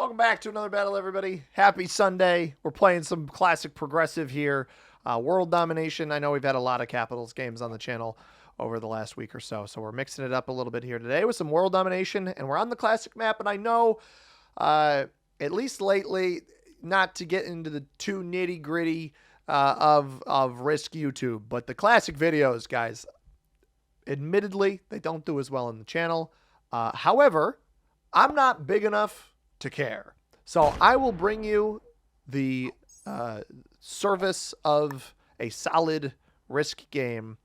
Welcome back to another battle, everybody. Happy Sunday. We're playing some classic progressive here. World Domination. I know we've had a lot of Capitals games on the channel over the last week or so, so we're mixing it up a little bit here today with some World Domination, and we're on the classic map, and I know, at least lately, not to get into the too nitty-gritty of Risk YouTube, but the classic videos, guys, admittedly, they don't do as well on the channel. However, I'm not big enough to care. So I will bring you the service of a solid Risk game,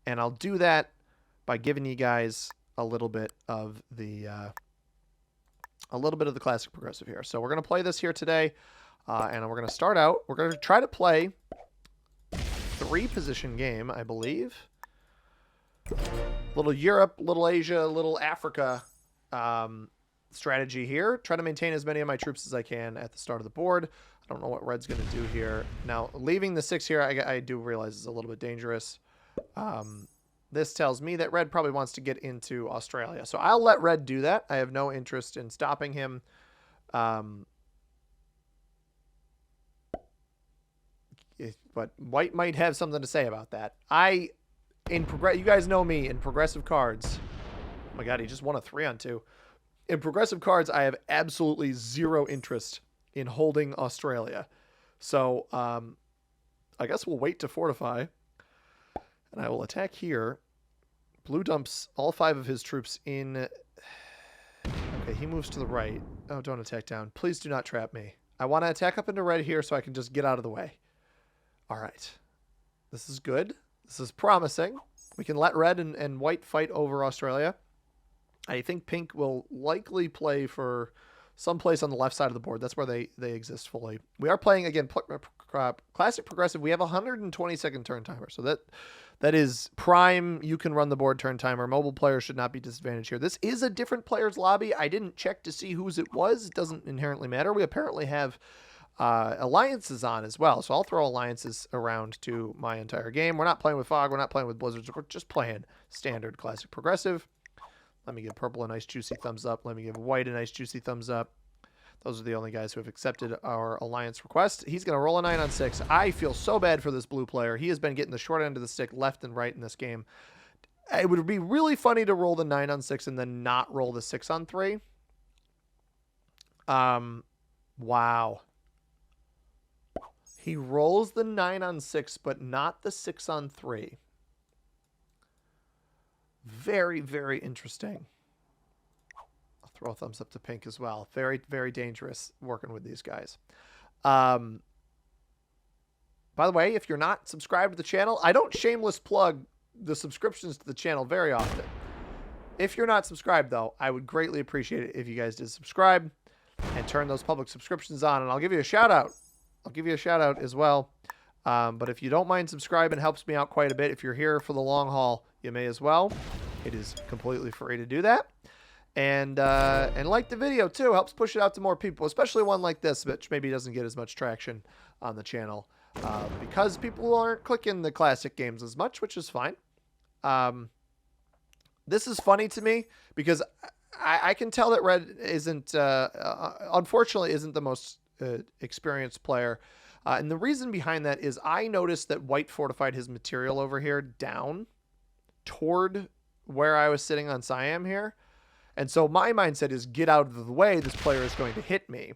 and I'll do that by giving you guys a little bit of the classic progressive here. So we're going to play this here today, and we're going to start out. We're going to try to play 3-position game, I believe. Little Europe, little Asia, little Africa strategy here. Try to maintain as many of my troops as I can at the start of the board. I don't know what Red's going to do here. Now, leaving the 6 here, I do realize is a little bit dangerous. This tells me that Red probably wants to get into Australia. So I'll let Red do that. I have no interest in stopping him. But White might have something to say about that. You guys know me in progressive cards. Oh my God, he just won a 3-on-2. In progressive cards, I have absolutely zero interest in holding Australia. So I guess we'll wait to fortify. And I will attack here. Blue dumps all 5 of his troops in. Okay, he moves to the right. Oh, don't attack down. Please do not trap me. I want to attack up into red here so I can just get out of the way. All right. This is good. This is promising. We can let red and white fight over Australia. I think pink will likely play for some place on the left side of the board. That's where they exist fully. We are playing, again, classic progressive. We have a 120-second turn timer. So that is prime. You can run the board turn timer. Mobile players should not be disadvantaged here. This is a different player's lobby. I didn't check to see whose it was. It doesn't inherently matter. We apparently have alliances on as well. So I'll throw alliances around to my entire game. We're not playing with Fog. We're not playing with Blizzards. We're just playing standard classic progressive. Let me give purple a nice juicy thumbs up. Let me give white a nice juicy thumbs up. Those are the only guys who have accepted our alliance request. He's going to roll a 9-on-6. I feel so bad for this blue player. He has been getting the short end of the stick left and right in this game. It would be really funny to roll the 9-on-6 and then not roll the 6-on-3. Wow. He rolls the 9-on-6, but not the 6-on-3. Very, very interesting. I'll throw a thumbs up to pink as well. Very, very dangerous working with these guys. By the way, if you're not subscribed to the channel, I don't shameless plug the subscriptions to the channel very often. If you're not subscribed, though, I would greatly appreciate it if you guys did subscribe and turn those public subscriptions on, and I'll give you a shout out. I'll give you a shout out as well. But if you don't mind subscribing, it helps me out quite a bit. If you're here for the long haul, you may as well. It is completely free to do that. And like the video too, helps push it out to more people, especially one like this, which maybe doesn't get as much traction on the channel because people aren't clicking the classic games as much, which is fine. This is funny to me because I can tell that Red isn't, unfortunately, isn't the most experienced player. And the reason behind that is I noticed that White fortified his material over here down toward where I was sitting on Siam here. And so my mindset is get out of the way. This player is going to hit me.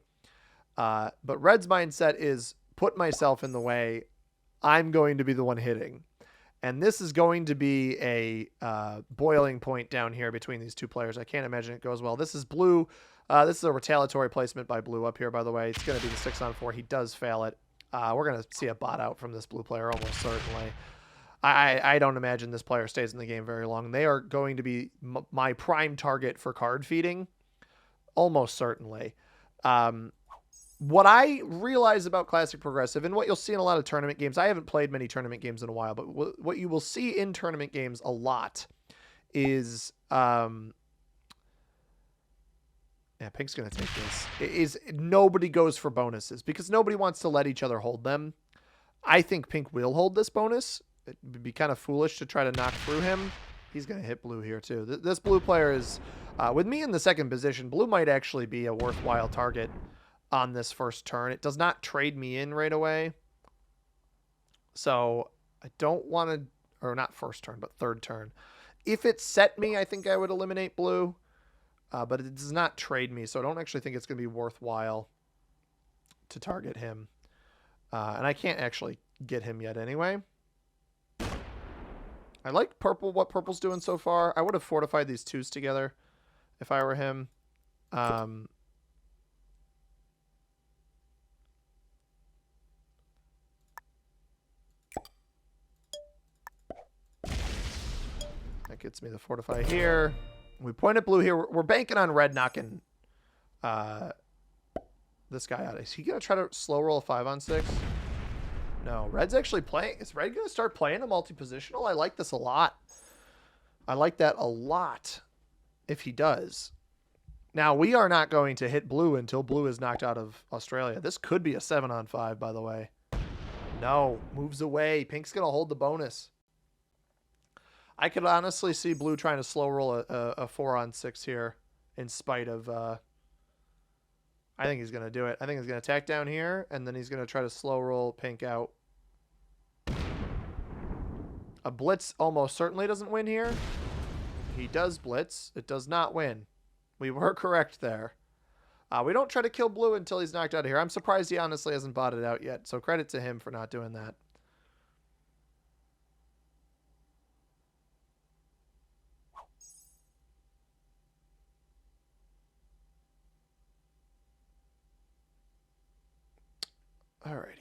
But Red's mindset is put myself in the way. I'm going to be the one hitting. And this is going to be a boiling point down here between these two players. I can't imagine it goes well. This is blue. This is a retaliatory placement by blue up here, by the way. It's going to be the 6-on-4. He does fail it. We're going to see a bot out from this blue player almost certainly. I don't imagine this player stays in the game very long. They are going to be my prime target for card feeding, almost certainly. What I realize about classic progressive, and what you'll see in a lot of tournament games, I haven't played many tournament games in a while, but what you will see in tournament games a lot is... yeah, pink's going to take this. Is nobody goes for bonuses because nobody wants to let each other hold them. I think pink will hold this bonus. It would be kind of foolish to try to knock through him. He's going to hit blue here too. This blue player is With me in the second position, blue might actually be a worthwhile target on this first turn. It does not trade me in right away. So I don't want to, or not first turn, but third turn. If it set me, I think I would eliminate blue. But it does not trade me, so I don't actually think it's going to be worthwhile to target him. And I can't actually get him yet anyway. I like purple, what purple's doing so far. I would have fortified these twos together if I were him. That gets me the fortify here. We point at blue here. We're banking on red knocking this guy out. Is he going to try to slow roll a 5-on-6? No. Red's actually playing. Is red going to start playing a multi-positional? I like this a lot. I like that a lot if he does. Now, we are not going to hit blue until blue is knocked out of Australia. This could be a 7-on-5, by the way. No. Moves away. Pink's going to hold the bonus. I could honestly see blue trying to slow roll a 4-on-6 here in spite of... I think he's going to do it. I think he's going to attack down here, and then he's going to try to slow roll pink out. A blitz almost certainly doesn't win here. He does blitz. It does not win. We were correct there. We don't try to kill blue until he's knocked out of here. I'm surprised he honestly hasn't bought it out yet, so credit to him for not doing that. Alrighty.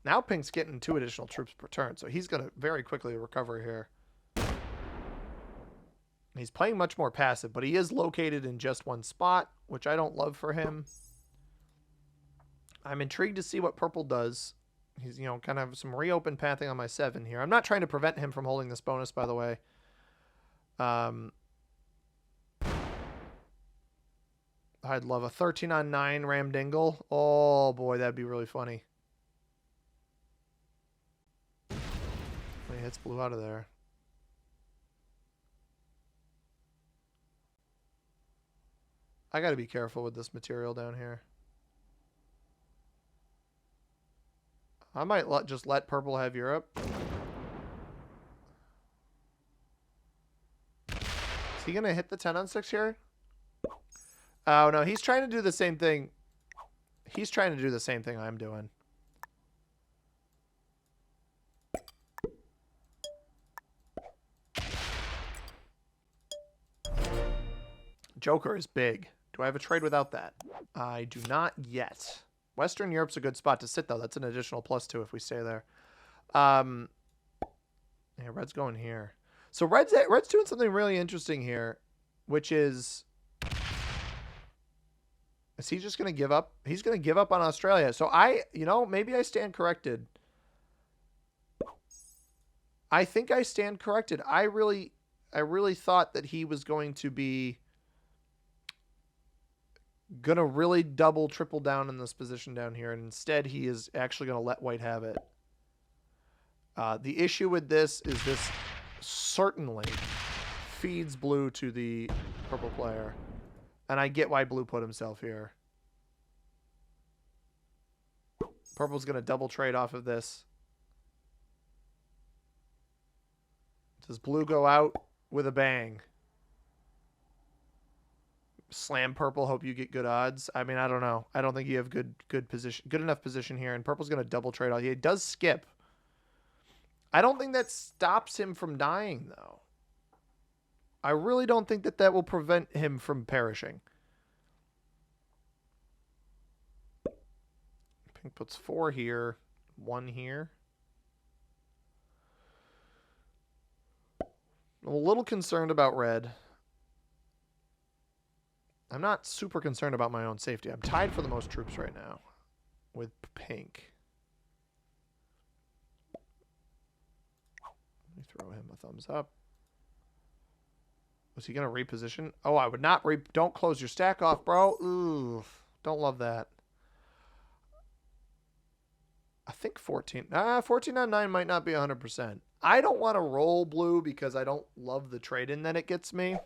Now pink's getting 2 additional troops per turn, so he's going to very quickly recover here. He's playing much more passive, but he is located in just one spot, which I don't love for him. I'm intrigued to see what purple does. He's, you know, kind of some reopen pathing on my 7 here. I'm not trying to prevent him from holding this bonus, by the way. I'd love a 13-on-9 Ramdingle. Oh, boy, that'd be really funny. He hits blue out of there. I got to be careful with this material down here. I might just let purple have Europe. Is he going to hit the 10-on-6 here? Oh, no. He's trying to do the same thing. He's trying to do the same thing I'm doing. Joker is big. Do I have a trade without that? I do not yet. Western Europe's a good spot to sit, though. That's an additional +2 if we stay there. Yeah, red's going here. So red's doing something really interesting here, which is he just going to give up? He's going to give up on Australia. So maybe I stand corrected. I think I stand corrected. I really thought that he was going to be gonna really double, triple down in this position down here, and instead he is actually gonna let white have it. The issue with this is this certainly feeds blue to the purple player, and I get why blue put himself here. Purple's gonna double trade off of this. Does blue go out with a bang? Slam purple, hope you get good odds. I mean, I don't know. I don't think you have good enough position here, and purple's going to double trade off. He does skip. I don't think that stops him from dying, though. I really don't think that will prevent him from perishing. Pink puts 4 here, 1 here. I'm a little concerned about red. I'm not super concerned about my own safety. I'm tied for the most troops right now with pink. Let me throw him a thumbs up. Was he going to reposition? Oh, I would not don't close your stack off, bro. Ooh, don't love that. I think 14. 14-on-9 might not be 100%. I don't want to roll blue because I don't love the trade-in that it gets me.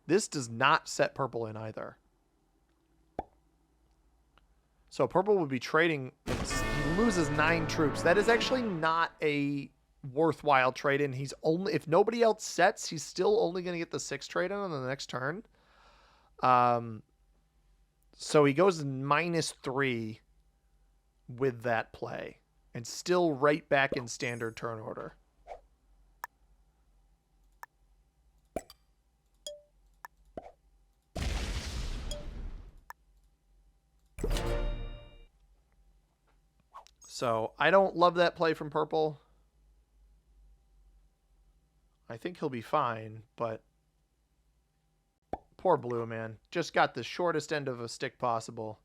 This does not set purple in either. So purple would be trading. He loses 9 troops. That is actually not a worthwhile trade in. He's only, if nobody else sets, he's still only going to get the 6 trade in on the next turn. So he goes -3 with that play and still right back in standard turn order. So I don't love that play from purple. I think he'll be fine, but poor blue, man. Just got the shortest end of a stick possible.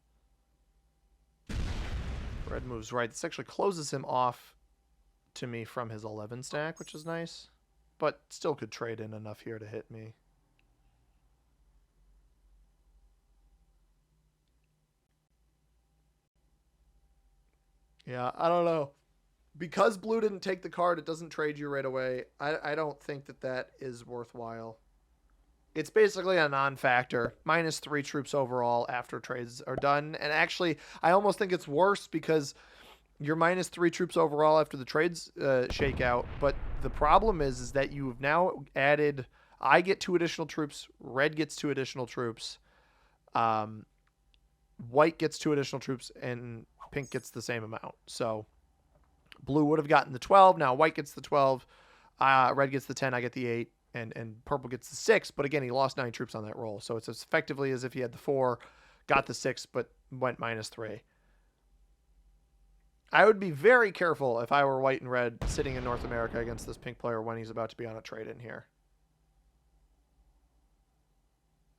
Red moves right. This actually closes him off to me from his 11 stack, which is nice. But still could trade in enough here to hit me. Yeah, I don't know. Because blue didn't take the card, it doesn't trade you right away. I don't think that that is worthwhile. It's basically a non-factor. -3 troops overall after trades are done. And actually, I almost think it's worse because you're -3 troops overall after the trades shake out. But the problem is that you've now added... I get 2 additional troops. Red gets 2 additional troops. White gets 2 additional troops. And pink gets the same amount. So blue would have gotten the 12. Now white gets the 12. Red gets the 10. I get the 8. And purple gets the 6, but again, he lost 9 troops on that roll. So it's as effectively as if he had the 4, got the 6, but went -3. I would be very careful if I were white and red sitting in North America against this pink player when he's about to be on a trade-in here.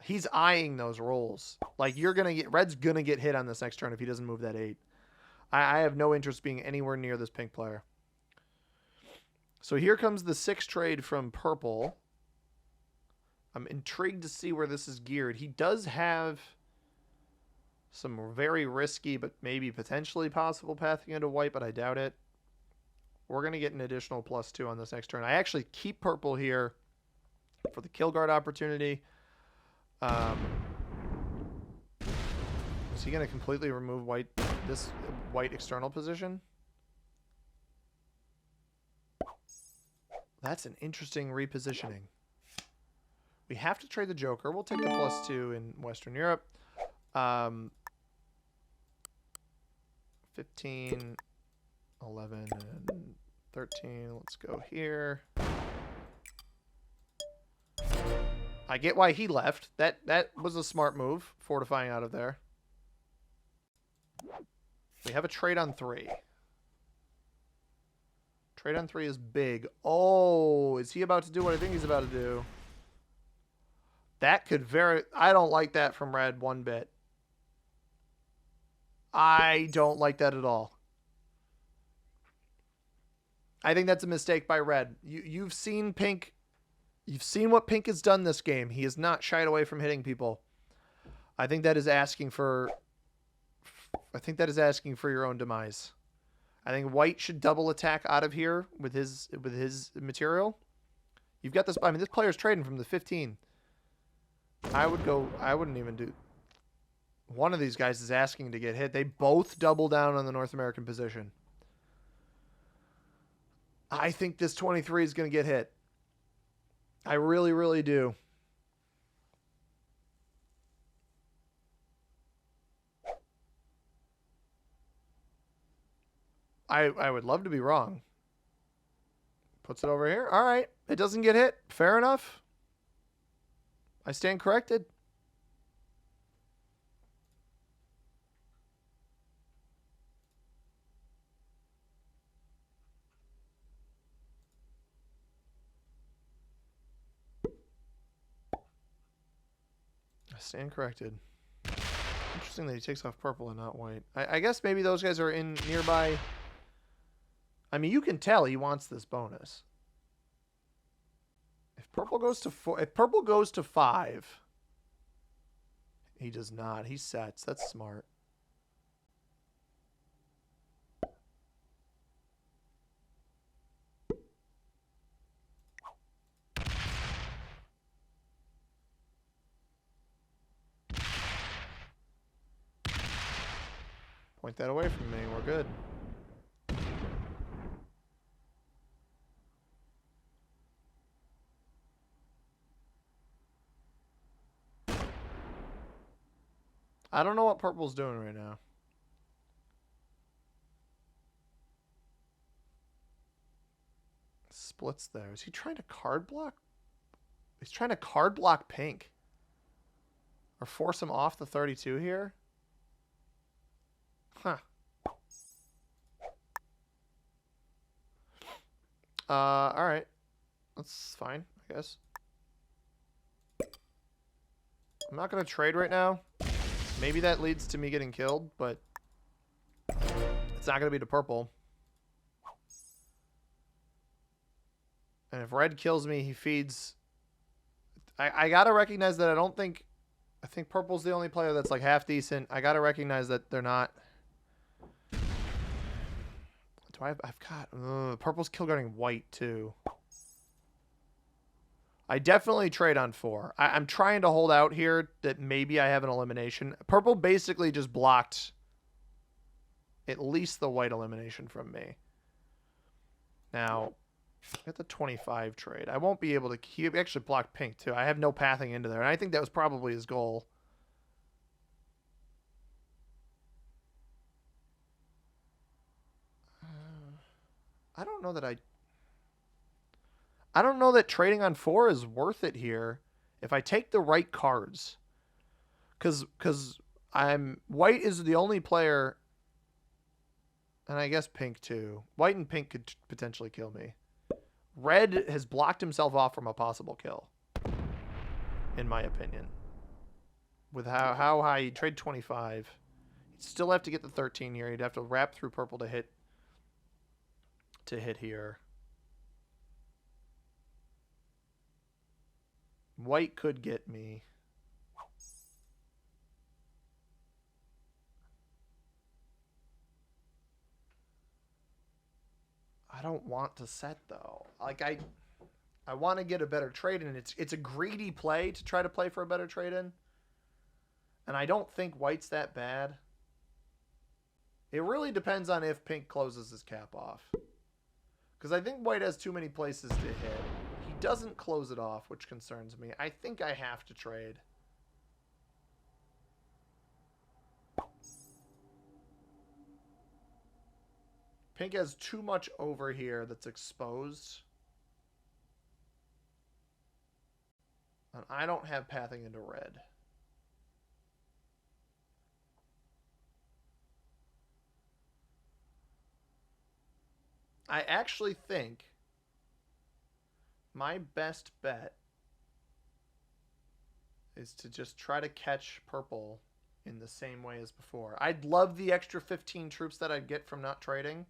He's eyeing those rolls. Like, red's gonna get hit on this next turn if he doesn't move that 8. I have no interest being anywhere near this pink player. So here comes the 6 trade from purple. I'm intrigued to see where this is geared. He does have some very risky, but maybe potentially possible pathing into white, but I doubt it. We're going to get an additional +2 on this next turn. I actually keep purple here for the kill guard opportunity. Is he going to completely remove this white external position? That's an interesting repositioning. We have to trade the Joker. We'll take the +2 in Western Europe. 15, 11, and 13. Let's go here. I get why he left. That was a smart move, fortifying out of there. We have a trade on 3. Trade on 3 is big. Oh, is he about to do what I think he's about to do? That could I don't like that from red one bit. I don't like that at all. I think that's a mistake by red. You've seen pink. You've seen what pink has done this game. He has not shied away from hitting people. I think that is asking for... I think that is asking for your own demise. I think white should double attack out of here with his material. You've got this... I mean, this player's trading from the 15. I wouldn't even do... One of these guys is asking to get hit. They both double down on the North American position. I think this 23 is going to get hit. I really, really do. I would love to be wrong. Puts it over here. All right. It doesn't get hit. Fair enough. I stand corrected. I stand corrected. Interesting that he takes off purple and not white. I guess maybe those guys are in nearby. I mean, you can tell he wants this bonus. If purple goes to 4, if purple goes to 5, he does not. He sets. That's smart. Point that away from me. We're good. I don't know what purple's doing right now. Splits there. Is he trying to card block? He's trying to card block pink. Or force him off the 32 here? Huh. Alright. That's fine, I guess. I'm not going to trade right now. Maybe that leads to me getting killed, but it's not going to be to purple. And if red kills me, he feeds... I got to recognize that I think purple's the only player that's like half decent. I got to recognize that they're not... I've got... purple's kill guarding white, too. I definitely trade on 4. I'm trying to hold out here that maybe I have an elimination. Purple basically just blocked at least the white elimination from me. Now, get the 25 trade. I won't be able to... He actually blocked pink, too. I have no pathing into there, and I think that was probably his goal. I don't know that I don't know that trading on 4 is worth it here if I take the right cards. Because white is the only player, and I guess pink too. White and pink could potentially kill me. Red has blocked himself off from a possible kill, in my opinion. With how high he trade 25. He'd still have to get the 13 here. He'd have to wrap through purple to hit here. White could get me. I don't want to set though. Like I want to get a better trade in. It's a greedy play to try to play for a better trade in. And I don't think white's that bad. It really depends on if pink closes his cap off. Because I think white has too many places to hit. He doesn't close it off, which concerns me. I think I have to trade. Pink has too much over here that's exposed. And I don't have pathing into red. I actually think my best bet is to just try to catch purple in the same way as before. I'd love the extra 15 troops that I'd get from not trading.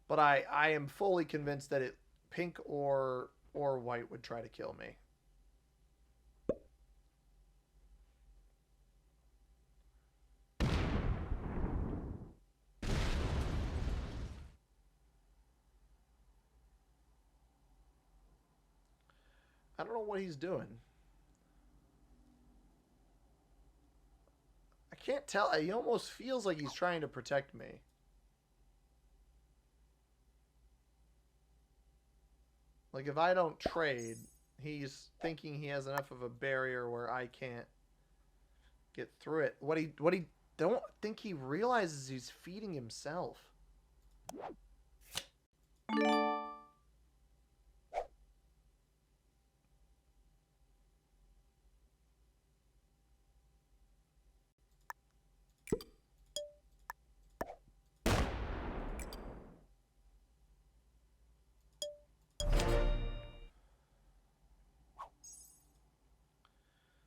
But I am fully convinced that pink or white would try to kill me. I don't know what he's doing. I can't tell. He almost feels like he's trying to protect me. Like if I don't trade, he's thinking he has enough of a barrier where I can't get through it. What he don't think he realizes he's feeding himself.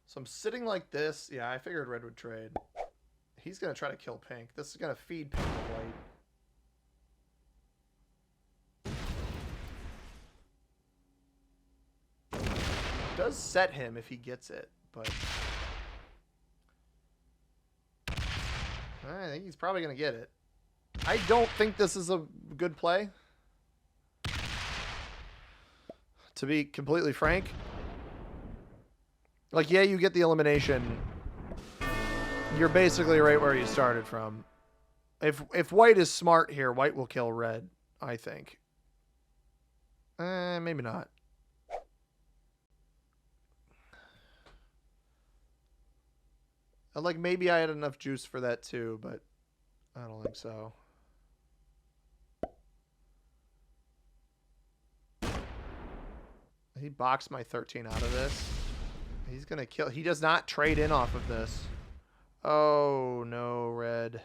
So I'm sitting like this. Yeah, I figured red would trade. He's going to try to kill pink. This is going to feed pink to white. It does set him if he gets it, but I think he's probably going to get it. I don't think this is a good play, to be completely frank. Like, yeah, you get the elimination. You're basically right where you started from. If white is smart here, white will kill red, I think. Maybe not. Like, maybe I had enough juice for that too, but I don't think so. He boxed my 13 out of this. He's going to kill. He does not trade in off of this. Oh, no, red.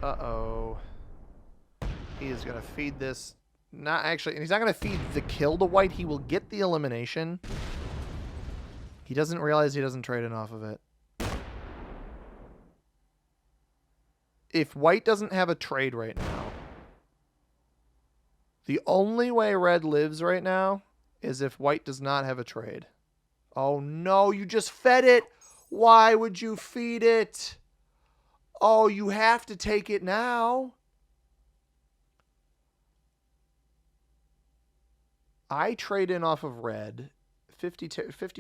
Uh-oh. He is going to feed this. Not actually. And he's not going to feed the kill to white. He will get the elimination. He doesn't realize he doesn't trade in off of it. If white doesn't have a trade right now, the only way red lives right now is if white does not have a trade. Oh, no, you just fed it. Why would you feed it? Oh, you have to take it now. I trade in off of red. 50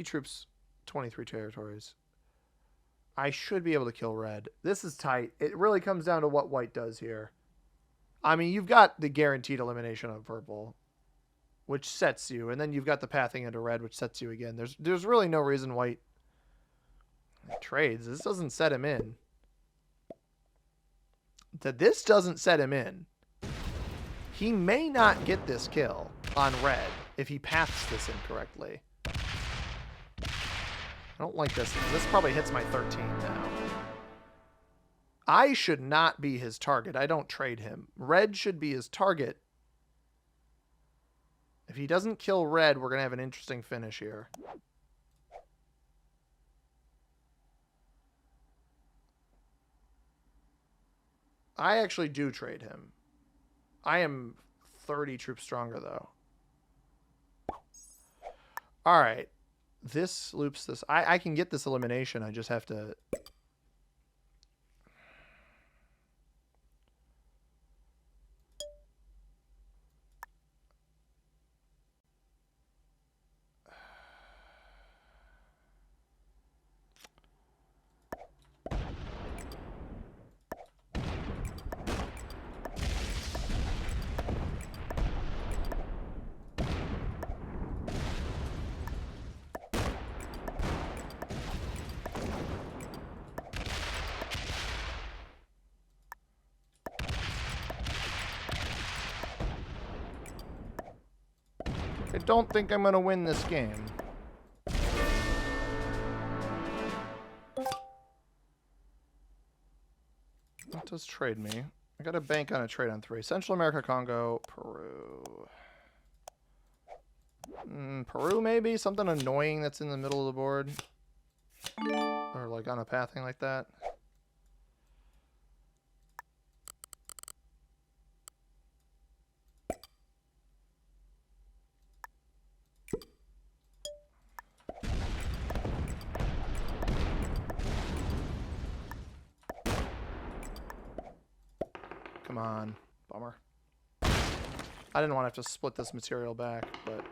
troops, 23 territories. I should be able to kill red. This is tight. It really comes down to what white does here. I mean, you've got the guaranteed elimination on purple, which sets you, and then you've got the pathing into red, which sets you again. There's really no reason white trades. This doesn't set him in. This doesn't set him in. He may not get this kill on red if he paths this incorrectly. I don't like this. This probably hits my 13 now. I should not be his target. I don't trade him. Red should be his target. If he doesn't kill red, we're going to have an interesting finish here. I actually do trade him. I am 30 troops stronger, though. All right. This loops this. I can get this elimination. I just have to... I don't think I'm going to win this game. What does trade me? I got to bank on a trade on 3. Central America, Congo, Peru. Peru, maybe? Something annoying that's in the middle of the board. Or like on a pathing like that. Come on. Bummer. I didn't want to have to split this material back, but...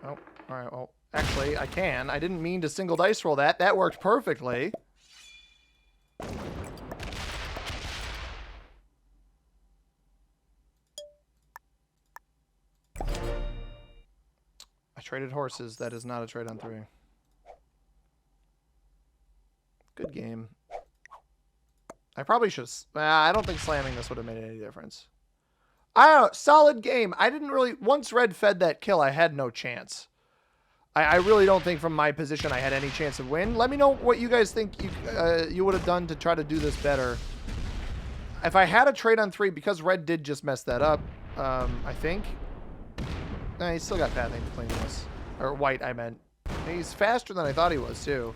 Oh, alright, well... Actually, I can. I didn't mean to single dice roll that. That worked perfectly. I traded horses. That is not a trade on 3. Good game. I probably should have... I don't think slamming this would have made any difference. I don't know. Solid game. I didn't really... Once red fed that kill, I had no chance. I really don't think from my position I had any chance of win. Let me know what you guys think you would have done to try to do this better. If I had a trade on 3, because red did just mess that up, I think. He's still got pathing to clean this. Or white, I meant. He's faster than I thought he was, too.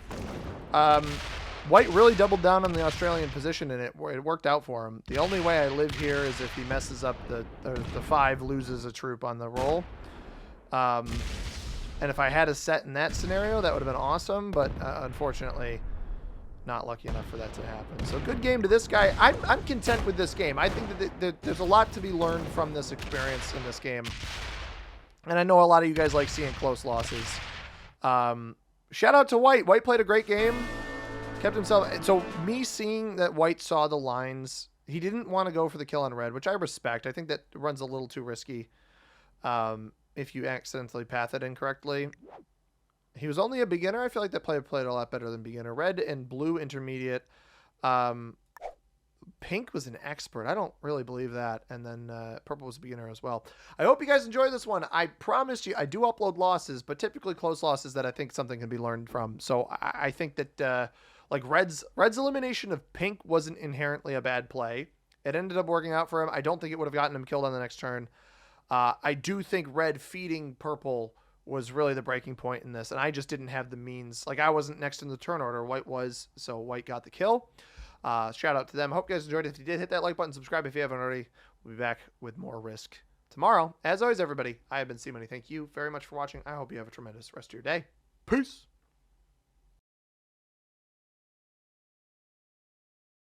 White really doubled down on the Australian position, and it worked out for him. The only way I live here is if he messes up the 5, loses a troop on the roll. And if I had a set in that scenario, that would have been awesome, but unfortunately, not lucky enough for that to happen. So good game to this guy. I'm content with this game. I think that there's a lot to be learned from this experience in this game. And I know a lot of you guys like seeing close losses. Shout out to White. White played a great game. Kept himself... So me seeing that White saw the lines He didn't want to go for the kill on red, which I respect. I think that runs a little too risky if you accidentally path it incorrectly. He was only a beginner. I feel like that player played a lot better than beginner. Red and blue intermediate. Pink was an expert. I don't really believe that. And then purple was a beginner as well. I hope you guys enjoyed this one. I promised you I do upload losses, but typically close losses that I think something can be learned from. So I think that like Red's elimination of Pink wasn't inherently a bad play. It ended up working out for him. I don't think it would have gotten him killed on the next turn. I do think Red feeding purple was really the breaking point in this, and I just didn't have the means. Like, I wasn't next in the turn order. White was, so White got the kill. Shout out to them. Hope you guys enjoyed it. If you did, hit that like button, subscribe if you haven't already. We'll be back with more Risk tomorrow. As always, everybody, I have been C-Money. Thank you very much for watching. I hope you have a tremendous rest of your day. Peace.